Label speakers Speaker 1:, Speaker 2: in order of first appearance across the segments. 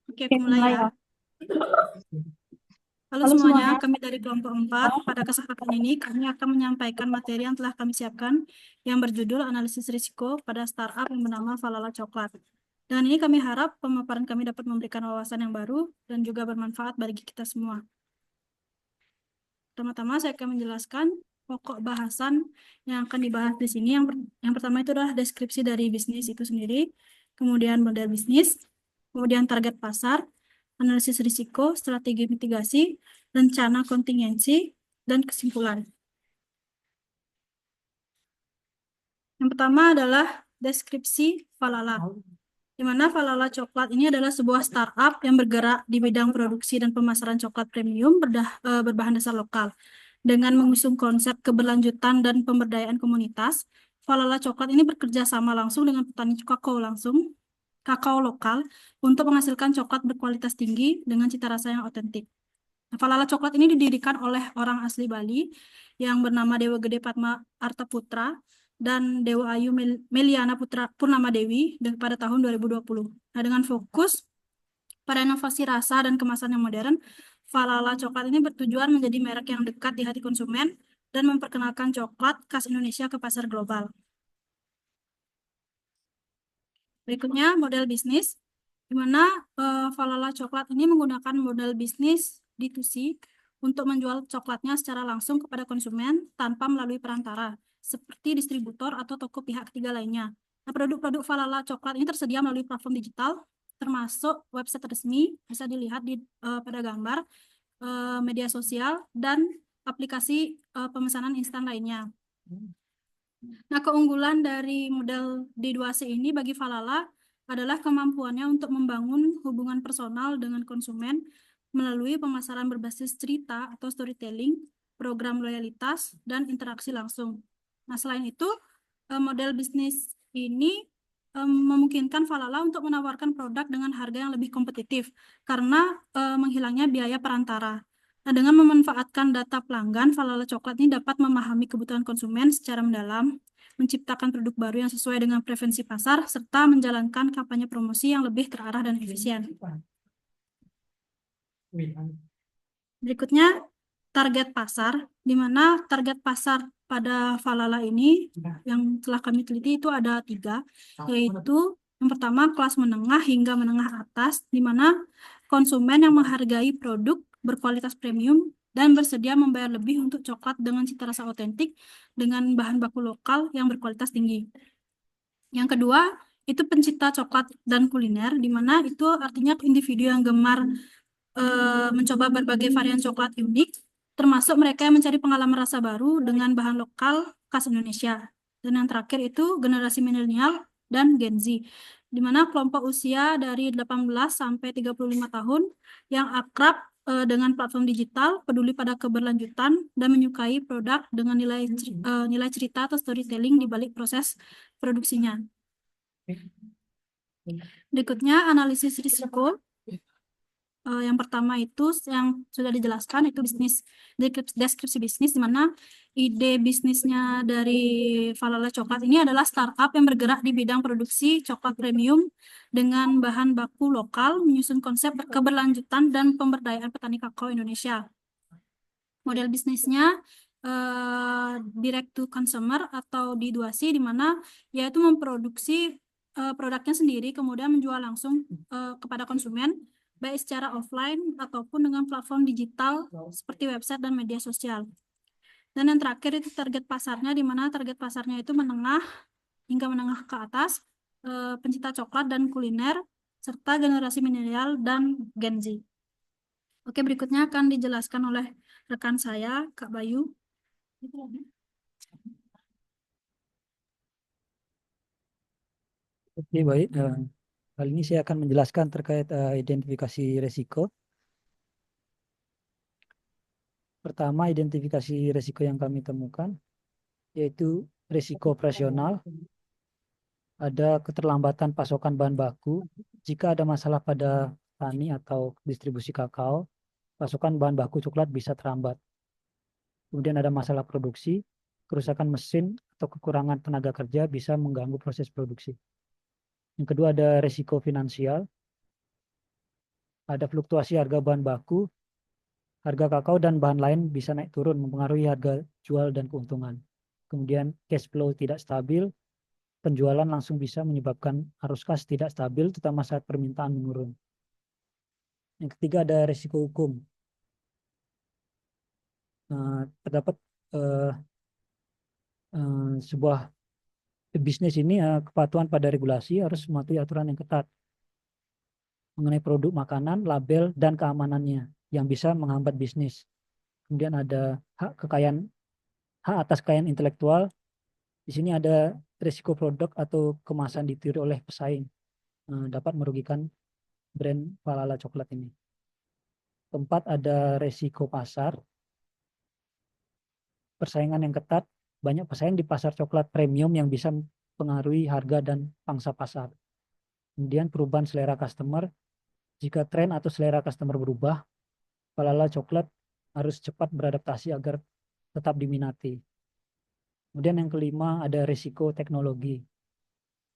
Speaker 1: Oke, aku mulai ya. Halo semuanya, kami dari kelompok 4. Pada kesempatan ini, kami akan menyampaikan materi yang telah kami siapkan yang berjudul Analisis Risiko pada Startup yang bernama Falala Coklat. Dan ini kami harap pemaparan kami dapat memberikan wawasan yang baru dan juga bermanfaat bagi kita semua. Pertama-tama saya akan menjelaskan pokok bahasan yang akan dibahas di sini. Yang pertama itu adalah deskripsi dari bisnis itu sendiri, kemudian model bisnis, kemudian target pasar, analisis risiko, strategi mitigasi, rencana kontingensi, dan kesimpulan. Yang pertama adalah deskripsi Falala, di mana Falala Coklat ini adalah sebuah startup yang bergerak di bidang produksi dan pemasaran coklat premium berbahan dasar lokal. Dengan mengusung konsep keberlanjutan dan pemberdayaan komunitas, Falala Coklat ini bekerja sama langsung dengan petani kakao lokal untuk menghasilkan coklat berkualitas tinggi dengan cita rasa yang otentik. Falala Coklat ini didirikan oleh orang asli Bali yang bernama Dewa Gede Padma Artaputra dan Dewa Ayu Meliana Purnama Dewi pada tahun 2020. Nah, dengan fokus pada inovasi rasa dan kemasan yang modern, Falala Coklat ini bertujuan menjadi merek yang dekat di hati konsumen dan memperkenalkan coklat khas Indonesia ke pasar global. Berikutnya model bisnis, di mana Falala Coklat ini menggunakan model bisnis D2C untuk menjual coklatnya secara langsung kepada konsumen tanpa melalui perantara, seperti distributor atau toko pihak ketiga lainnya. Nah, produk-produk Falala Coklat ini tersedia melalui platform digital, termasuk website resmi, bisa dilihat pada gambar, media sosial, dan aplikasi pemesanan instan lainnya. Nah, keunggulan dari model D2C ini bagi Falala adalah kemampuannya untuk membangun hubungan personal dengan konsumen melalui pemasaran berbasis cerita atau storytelling, program loyalitas, dan interaksi langsung. Nah, selain itu, model bisnis ini memungkinkan Falala untuk menawarkan produk dengan harga yang lebih kompetitif karena menghilangnya biaya perantara. Nah, dengan memanfaatkan data pelanggan, Falala Coklat ini dapat memahami kebutuhan konsumen secara mendalam, menciptakan produk baru yang sesuai dengan preferensi pasar, serta menjalankan kampanye promosi yang lebih terarah dan efisien. Berikutnya, target pasar, di mana target pasar pada Falala ini yang telah kami teliti itu ada 3, yaitu yang pertama kelas menengah hingga menengah atas, di mana konsumen yang menghargai produk berkualitas premium dan bersedia membayar lebih untuk coklat dengan cita rasa otentik dengan bahan baku lokal yang berkualitas tinggi. Yang kedua, itu pencinta coklat dan kuliner, di mana itu artinya individu yang gemar mencoba berbagai varian coklat unik, termasuk mereka yang mencari pengalaman rasa baru dengan bahan lokal khas Indonesia. Dan yang terakhir itu generasi milenial dan Gen Z, di mana kelompok usia dari 18 sampai 35 tahun yang akrab dengan platform digital, peduli pada keberlanjutan, dan menyukai produk dengan nilai cerita atau storytelling di balik proses produksinya. Berikutnya, analisis risiko. Yang pertama itu yang sudah dijelaskan itu deskripsi bisnis, di mana ide bisnisnya dari Falala Coklat ini adalah startup yang bergerak di bidang produksi coklat premium dengan bahan baku lokal, menyusun konsep keberlanjutan dan pemberdayaan petani kakao Indonesia. Model bisnisnya direct to consumer atau D2C, di mana yaitu memproduksi produknya sendiri kemudian menjual langsung kepada konsumen, baik secara offline ataupun dengan platform digital seperti website dan media sosial. Dan yang terakhir itu target pasarnya, di mana target pasarnya itu menengah hingga menengah ke atas, pencinta coklat dan kuliner, serta generasi milenial dan Gen Z. Oke, berikutnya akan dijelaskan oleh rekan saya, Kak Bayu.
Speaker 2: Oke, baik. Kali ini saya akan menjelaskan terkait identifikasi resiko. Pertama, identifikasi resiko yang kami temukan yaitu resiko operasional, ada keterlambatan pasokan bahan baku. Jika ada masalah pada tani atau distribusi kakao, pasokan bahan baku coklat bisa terhambat. Kemudian ada masalah produksi, kerusakan mesin atau kekurangan tenaga kerja bisa mengganggu proses produksi. Yang kedua ada resiko finansial, ada fluktuasi harga bahan baku, harga kakao dan bahan lain bisa naik turun mempengaruhi harga jual dan keuntungan. Kemudian cash flow tidak stabil, penjualan langsung bisa menyebabkan arus kas tidak stabil, terutama saat permintaan menurun. Yang ketiga ada risiko hukum. Terdapat sebuah bisnis ini kepatuhan pada regulasi harus mematuhi aturan yang ketat mengenai produk makanan, label, dan keamanannya yang bisa menghambat bisnis. Kemudian ada hak atas kekayaan intelektual. Di sini ada risiko produk atau kemasan ditiru oleh pesaing dapat merugikan brand Falala coklat ini. Keempat ada risiko pasar. Persaingan yang ketat, banyak pesaing di pasar coklat premium yang bisa mempengaruhi harga dan pangsa pasar. Kemudian perubahan selera customer. Jika tren atau selera customer berubah, Falala coklat harus cepat beradaptasi agar tetap diminati. Kemudian yang kelima ada risiko teknologi.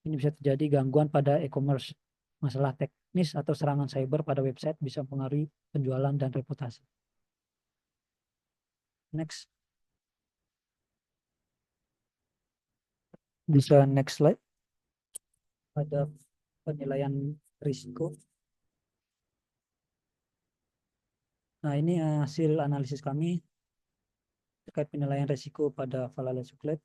Speaker 2: Ini bisa terjadi gangguan pada e-commerce. Masalah teknis atau serangan cyber pada website bisa mempengaruhi penjualan dan reputasi. Next. Bisa next slide. Ada penilaian risiko. Nah, ini hasil analisis kami terkait penilaian risiko pada Falala coklat.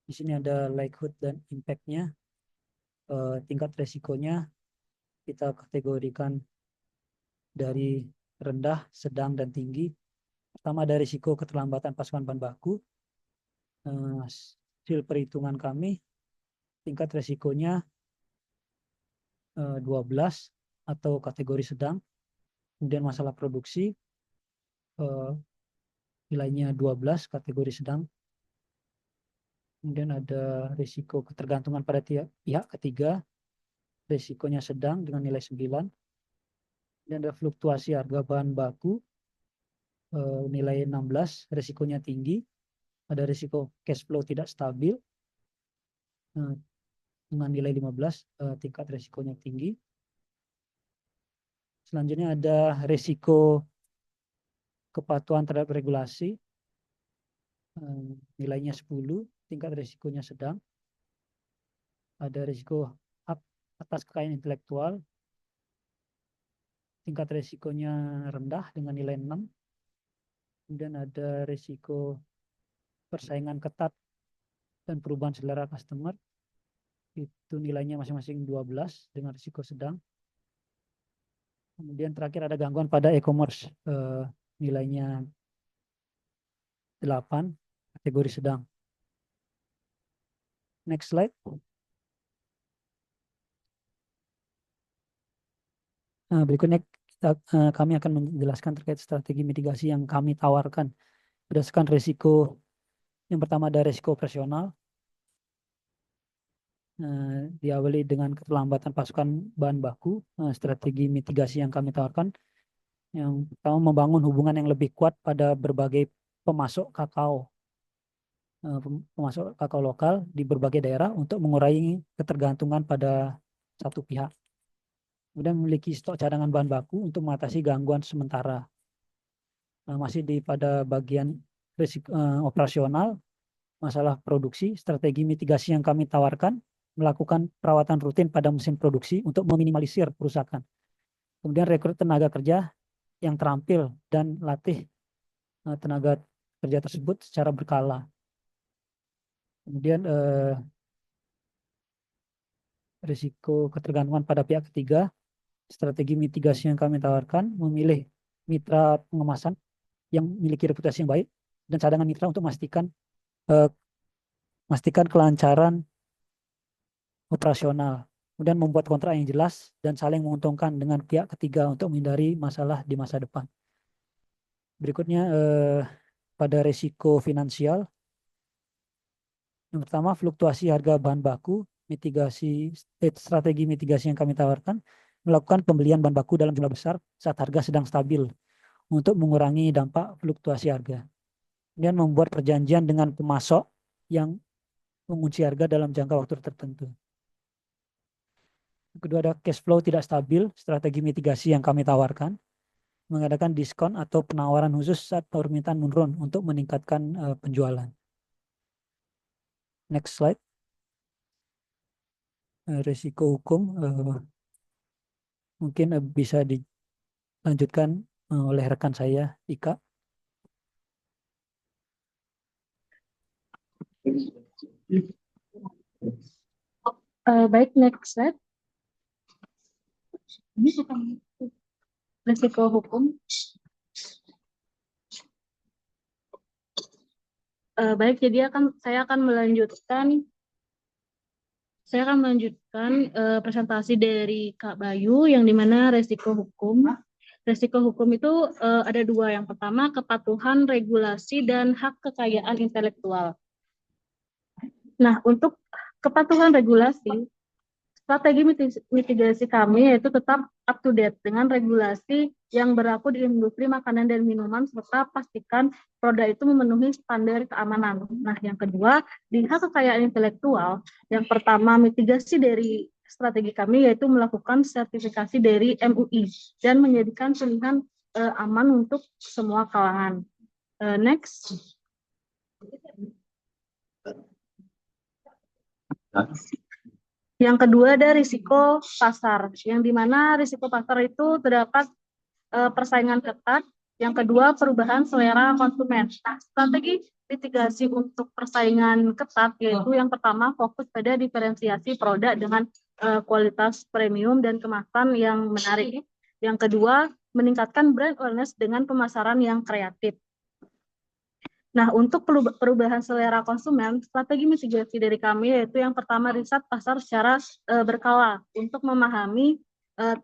Speaker 2: Di sini ada likelihood dan impact-nya. Tingkat risikonya kita kategorikan dari rendah, sedang, dan tinggi. Pertama ada risiko keterlambatan pasokan bahan baku. Hasil perhitungan kami, tingkat risikonya 12 atau kategori sedang. Kemudian masalah produksi, nilainya 12, kategori sedang. Kemudian ada risiko ketergantungan pada pihak ketiga, risikonya sedang dengan nilai 9. Dan ada fluktuasi harga bahan baku, nilai 16, risikonya tinggi. Ada risiko cash flow tidak stabil, dengan nilai 15, tingkat risikonya tinggi. Selanjutnya ada risiko kepatuhan terhadap regulasi, nilainya 10, tingkat risikonya sedang. Ada risiko hak atas kekayaan intelektual, tingkat risikonya rendah dengan nilai 6. Kemudian ada risiko persaingan ketat dan perubahan selera customer, itu nilainya masing-masing 12 dengan risiko sedang. Kemudian terakhir ada gangguan pada e-commerce, nilainya 8, kategori sedang. Next slide. Berikutnya kami akan menjelaskan terkait strategi mitigasi yang kami tawarkan berdasarkan risiko. Yang pertama ada risiko operasional. Diawali dengan keterlambatan pasokan bahan baku. Strategi mitigasi yang kami tawarkan, yang pertama membangun hubungan yang lebih kuat pada berbagai pemasok kakao lokal di berbagai daerah untuk mengurangi ketergantungan pada satu pihak. Kemudian memiliki stok cadangan bahan baku untuk mengatasi gangguan sementara. Masih pada bagian risiko operasional, masalah produksi, strategi mitigasi yang kami tawarkan melakukan perawatan rutin pada mesin produksi untuk meminimalisir kerusakan. Kemudian rekrut tenaga kerja yang terampil dan latih tenaga kerja tersebut secara berkala. Kemudian risiko ketergantungan pada pihak ketiga, strategi mitigasi yang kami tawarkan memilih mitra pengemasan yang memiliki reputasi yang baik dan cadangan mitra untuk memastikan kelancaran operasional. Kemudian membuat kontrak yang jelas dan saling menguntungkan dengan pihak ketiga untuk menghindari masalah di masa depan. Berikutnya pada risiko finansial. Yang pertama fluktuasi harga bahan baku, strategi mitigasi yang kami tawarkan melakukan pembelian bahan baku dalam jumlah besar saat harga sedang stabil untuk mengurangi dampak fluktuasi harga. Kemudian membuat perjanjian dengan pemasok yang mengunci harga dalam jangka waktu tertentu. Kedua ada cash flow tidak stabil, strategi mitigasi yang kami tawarkan, mengadakan diskon atau penawaran khusus saat permintaan menurun untuk meningkatkan penjualan. Next slide. Risiko hukum mungkin bisa dilanjutkan oleh rekan saya, Ika.
Speaker 3: Baik, next slide. Ini bukan risiko hukum. Baik, jadi saya akan melanjutkan presentasi dari Kak Bayu yang dimana resiko hukum. Resiko hukum itu ada dua. Yang pertama, kepatuhan regulasi dan hak kekayaan intelektual. Nah, untuk kepatuhan regulasi, strategi mitigasi kami yaitu tetap up to date dengan regulasi yang berlaku di industri makanan dan minuman serta pastikan produk itu memenuhi standar keamanan. Nah, yang kedua, di hak kekayaan intelektual, yang pertama mitigasi dari strategi kami yaitu melakukan sertifikasi dari MUI dan menjadikan pilihan aman untuk semua kalangan. Next. Yang kedua ada risiko pasar, yang dimana risiko pasar itu terdapat persaingan ketat. Yang kedua perubahan selera konsumen. Nah, strategi mitigasi untuk persaingan ketat yaitu yang pertama fokus pada diferensiasi produk dengan kualitas premium dan kemasan yang menarik. Yang kedua meningkatkan brand awareness dengan pemasaran yang kreatif. Nah, untuk perubahan selera konsumen, strategi mitigasi dari kami yaitu yang pertama riset pasar secara berkala untuk memahami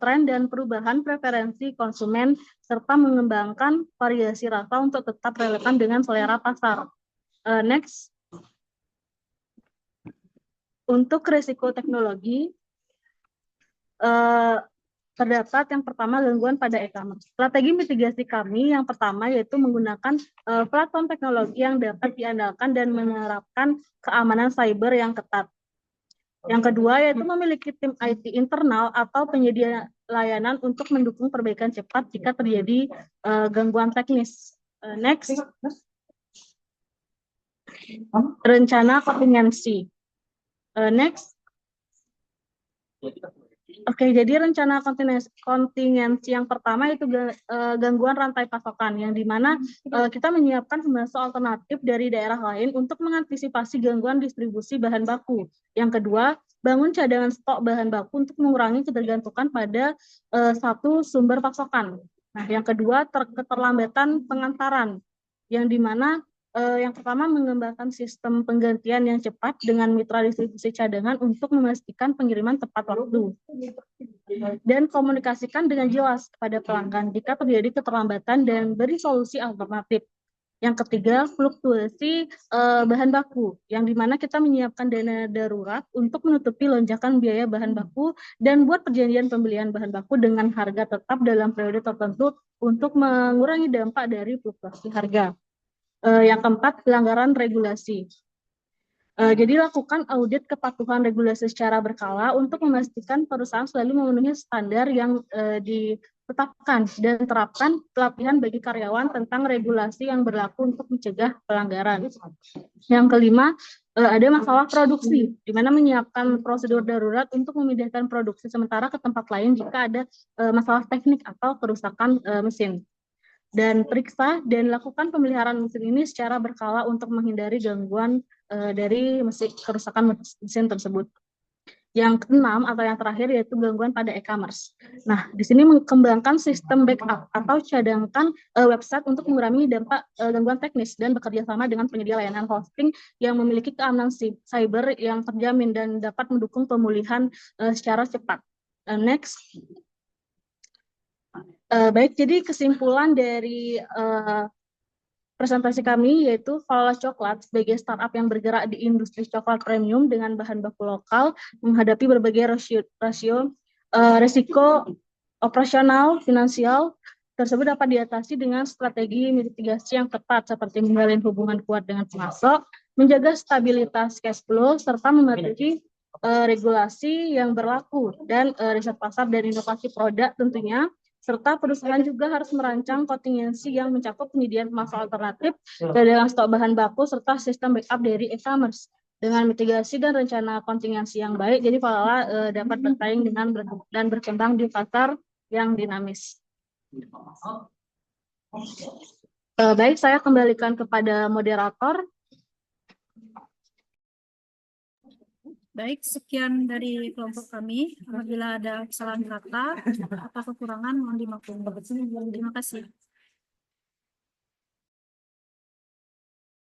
Speaker 3: tren dan perubahan preferensi konsumen serta mengembangkan variasi rasa untuk tetap relevan dengan selera pasar. Next. Untuk risiko teknologi, terdapat yang pertama gangguan pada e-commerce. Strategi mitigasi kami yang pertama yaitu menggunakan platform teknologi yang dapat diandalkan dan menerapkan keamanan cyber yang ketat. Yang kedua yaitu memiliki tim IT internal atau penyedia layanan untuk mendukung perbaikan cepat jika terjadi gangguan teknis. Next. Rencana kontingensi. Next. Oke, jadi rencana kontingensi yang pertama itu gangguan rantai pasokan, yang dimana kita menyiapkan pembahasan alternatif dari daerah lain untuk mengantisipasi gangguan distribusi bahan baku. Yang kedua, bangun cadangan stok bahan baku untuk mengurangi ketergantungan pada satu sumber pasokan. Nah, yang kedua, keterlambatan pengantaran, yang dimana yang pertama mengembangkan sistem penggantian yang cepat dengan mitra distribusi cadangan untuk memastikan pengiriman tepat waktu dan komunikasikan dengan jelas kepada pelanggan jika terjadi keterlambatan dan beri solusi alternatif. Yang ketiga, fluktuasi bahan baku, yang dimana kita menyiapkan dana darurat untuk menutupi lonjakan biaya bahan baku dan buat perjanjian pembelian bahan baku dengan harga tetap dalam periode tertentu untuk mengurangi dampak dari fluktuasi harga. Yang keempat, pelanggaran regulasi. Jadi lakukan audit kepatuhan regulasi secara berkala untuk memastikan perusahaan selalu memenuhi standar yang ditetapkan dan terapkan pelatihan bagi karyawan tentang regulasi yang berlaku untuk mencegah pelanggaran. Yang kelima, ada masalah produksi, di mana menyiapkan prosedur darurat untuk memindahkan produksi sementara ke tempat lain jika ada masalah teknik atau kerusakan mesin. Dan periksa dan lakukan pemeliharaan mesin ini secara berkala untuk menghindari gangguan dari kerusakan mesin tersebut. Yang keenam atau yang terakhir yaitu gangguan pada e-commerce. Nah, di sini mengembangkan sistem backup atau cadangkan website untuk mengurangi dampak gangguan teknis dan bekerja sama dengan penyedia layanan hosting yang memiliki keamanan cyber yang terjamin dan dapat mendukung pemulihan secara cepat. Next. Baik, jadi kesimpulan dari presentasi kami yaitu Fala Coklat sebagai startup yang bergerak di industri coklat premium dengan bahan baku lokal menghadapi berbagai resiko operasional, finansial tersebut dapat diatasi dengan strategi mitigasi yang tepat seperti menjalin hubungan kuat dengan pemasok, menjaga stabilitas cash flow, serta mematuhi regulasi yang berlaku dan riset pasar dan inovasi produk tentunya, serta perusahaan juga harus merancang kontingensi yang mencakup penyediaan pemasaran alternatif, cadangan stok bahan baku, serta sistem backup dari e-commerce. Dengan mitigasi dan rencana kontingensi yang baik, jadi Falala dapat bersaing dan berkembang di pasar yang dinamis. Baik, saya kembalikan kepada moderator.
Speaker 1: Baik, sekian dari kelompok kami. Apabila ada kesalahan kata atau kekurangan, mohon dimaklumi. Terima kasih.